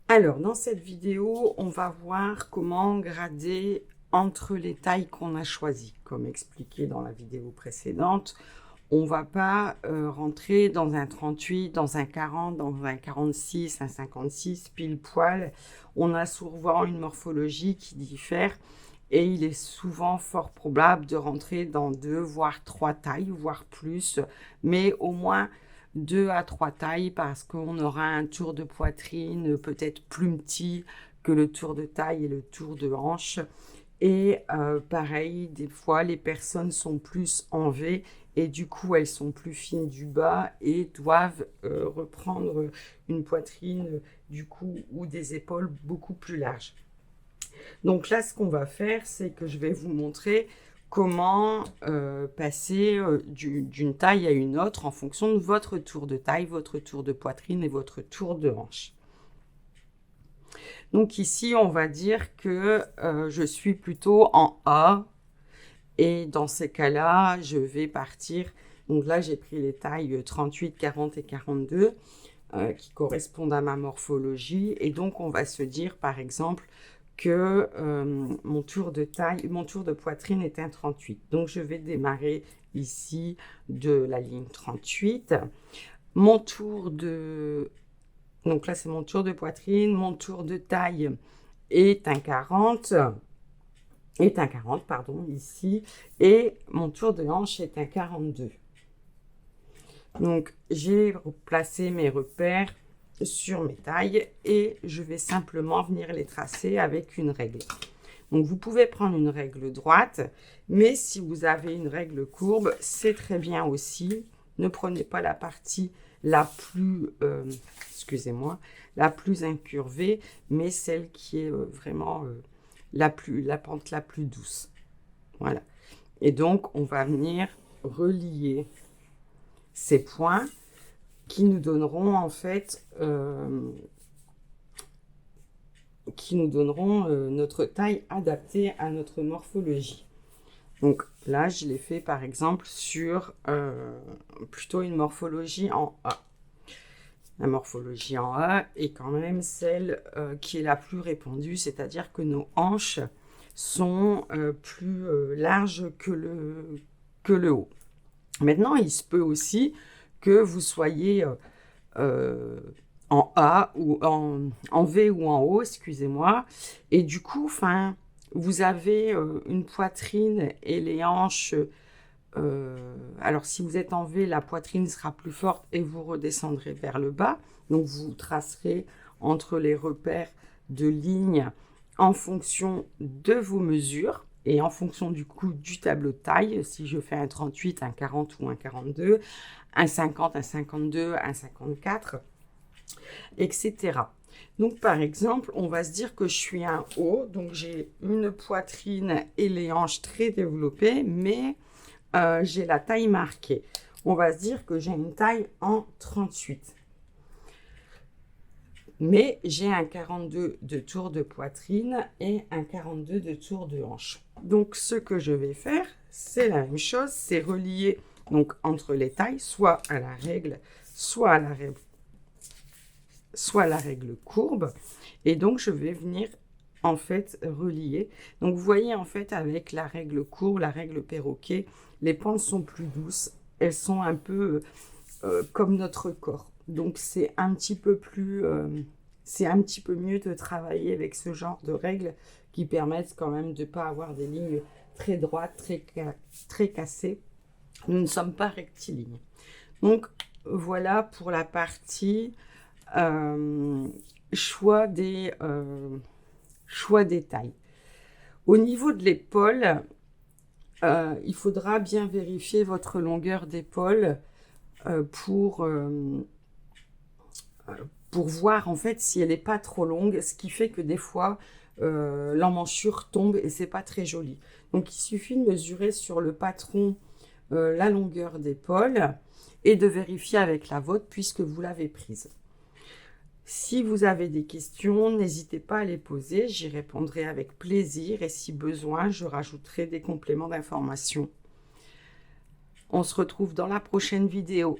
Alors, dans cette vidéo, on va voir comment grader entre les tailles qu'on a choisies. Comme expliqué dans la vidéo précédente, on ne va pas rentrer dans un 38, dans un 40, dans un 46, un 56, pile poil. On a souvent une morphologie qui diffère et il est souvent fort probable de rentrer dans 2, voire 3 tailles, voire plus, mais au moins 2 à 3 tailles parce qu'on aura un tour de poitrine peut-être plus petit que le tour de taille et le tour de hanche. Et pareil, des fois, les personnes sont plus en V et du coup, elles sont plus fines du bas et doivent reprendre une poitrine du cou ou des épaules beaucoup plus larges. Donc là, ce qu'on va faire, c'est que je vais vous montrer comment passer d'une taille à une autre en fonction de votre tour de taille, votre tour de poitrine et votre tour de hanche. Donc ici, on va dire que je suis plutôt en A et dans ces cas-là, je vais partir. Donc là, j'ai pris les tailles 38, 40 et 42 qui correspondent à ma morphologie. Et donc, on va se dire, par exemple, que mon tour de poitrine est un 38. Donc, je vais démarrer ici de la ligne 38. Mon tour de... Donc là, c'est mon tour de poitrine. Mon tour de taille est un 40. Pardon, ici. Et mon tour de hanche est un 42. Donc, j'ai placé mes repères sur mes tailles et je vais simplement venir les tracer avec une règle. Donc, vous pouvez prendre une règle droite, mais si vous avez une règle courbe, c'est très bien aussi. Ne prenez pas la partie la plus, la plus incurvée, mais celle qui est vraiment la pente la plus douce. Voilà. Et donc, on va venir relier ces points qui nous donneront en fait notre taille adaptée à notre morphologie. Donc là, je l'ai fait par exemple sur plutôt une morphologie en A. La morphologie en A est quand même celle qui est la plus répandue, c'est-à-dire que nos hanches sont plus larges que le haut. Maintenant, il se peut aussi que vous soyez en A ou en V ou en O, excusez-moi. Et du coup, vous avez une poitrine et les hanches. Alors, si vous êtes en V, la poitrine sera plus forte et vous redescendrez vers le bas. Donc, vous tracerez entre les repères de lignes en fonction de vos mesures. Et en fonction du coup du tableau de taille, si je fais un 38, un 40 ou un 42, un 50, un 52, un 54, etc. Donc par exemple, on va se dire que je suis un haut, donc j'ai une poitrine et les hanches très développées, mais j'ai la taille marquée. On va se dire que j'ai une taille en 38. Mais j'ai un 42 de tour de poitrine et un 42 de tour de hanche. Donc, ce que je vais faire, c'est la même chose, c'est relier donc, entre les tailles, soit à la règle, soit à la règle courbe. Et donc, je vais venir en fait relier. Donc, vous voyez en fait avec la règle courbe, la règle perroquet, les pentes sont plus douces. Elles sont un peu comme notre corps. Donc, c'est un petit peu plus... c'est un petit peu mieux de travailler avec ce genre de règles qui permettent quand même de ne pas avoir des lignes très droites, très cassées. Nous ne sommes pas rectilignes. Donc, voilà pour la partie choix des tailles. Au niveau de l'épaule, il faudra bien vérifier votre longueur d'épaule pour voir en fait si elle n'est pas trop longue, ce qui fait que des fois l'emmanchure tombe et c'est pas très joli. Donc il suffit de mesurer sur le patron la longueur d'épaule et de vérifier avec la vôtre puisque vous l'avez prise. Si vous avez des questions, n'hésitez pas à les poser, j'y répondrai avec plaisir et si besoin, je rajouterai des compléments d'information. On se retrouve dans la prochaine vidéo.